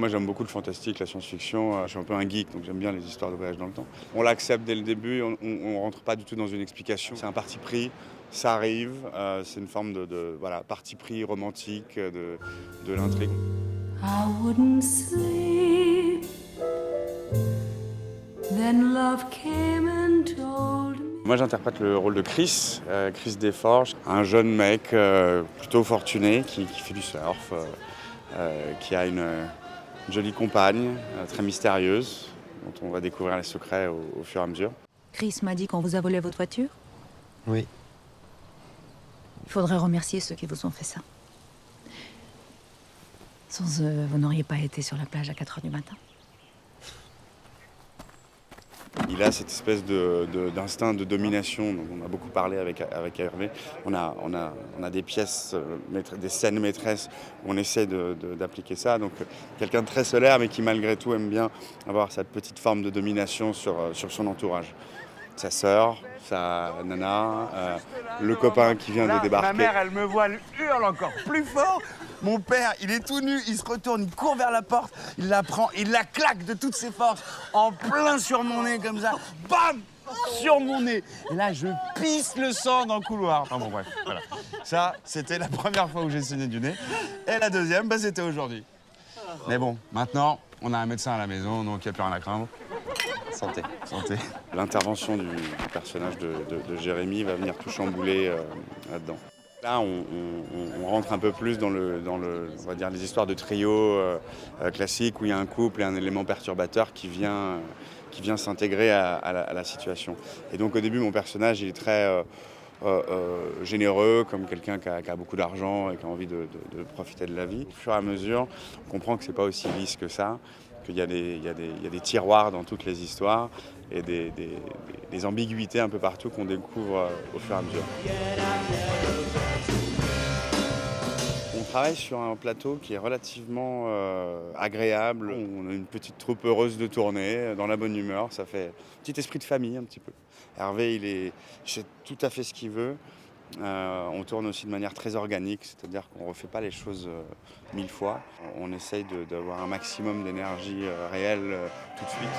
Moi j'aime beaucoup le fantastique, la science-fiction, je suis un peu un geek donc j'aime bien les histoires de voyage dans le temps. On l'accepte dès le début, on rentre pas du tout dans une explication, c'est un parti pris, ça arrive, c'est une forme de voilà, parti pris romantique de l'intrigue. I wouldn't sleep. Then love came and told me. Moi j'interprète le rôle de Chris, Chris Desforges, un jeune mec plutôt fortuné qui fait du surf, qui a une jolie compagne très mystérieuse dont on va découvrir les secrets au fur et à mesure. Chris m'a dit qu'on vous a volé votre voiture. Oui. Il faudrait remercier ceux qui vous ont fait ça. Sans eux, vous n'auriez pas été sur la plage à 4 h du matin. Il a cette espèce d'instinct de domination dont on a beaucoup parlé avec Hervé. On a des pièces, des scènes maîtresses où on essaie d'appliquer ça. Donc quelqu'un de très solaire mais qui malgré tout aime bien avoir cette petite forme de domination sur son entourage. Sa sœur, sa nana, le copain qui vient de débarquer. Ma mère, elle me voit, elle hurle encore plus fort. Mon père, il est tout nu, il se retourne, il court vers la porte, il la prend, il la claque de toutes ses forces, en plein sur mon nez comme ça. Bam! Sur mon nez. Et là, je pisse le sang dans le couloir. Enfin bon, bref, voilà. Ça, c'était la première fois où j'ai saigné du nez. Et la deuxième, c'était aujourd'hui. Mais bon, maintenant, on a un médecin à la maison, donc il n'y a plus rien à craindre. Santé, santé. L'intervention du personnage de Jérémy va venir tout chambouler là-dedans. Là, on rentre un peu plus dans on va dire, les histoires de trio classiques où il y a un couple et un élément perturbateur qui vient s'intégrer à la situation. Et donc au début, mon personnage il est très généreux, comme quelqu'un qui a beaucoup d'argent et qui a envie de profiter de la vie. Au fur et à mesure, on comprend que c'est pas aussi lisse que ça, qu'il y a des tiroirs dans toutes les histoires et des ambiguïtés un peu partout qu'on découvre au fur et à mesure. On travaille sur un plateau qui est relativement agréable. On a une petite troupe heureuse de tourner, dans la bonne humeur. Ça fait un petit esprit de famille un petit peu. Hervé, il sait tout à fait ce qu'il veut. On tourne aussi de manière très organique, c'est-à-dire qu'on ne refait pas les choses 1000 fois. On essaye d'avoir un maximum d'énergie réelle tout de suite.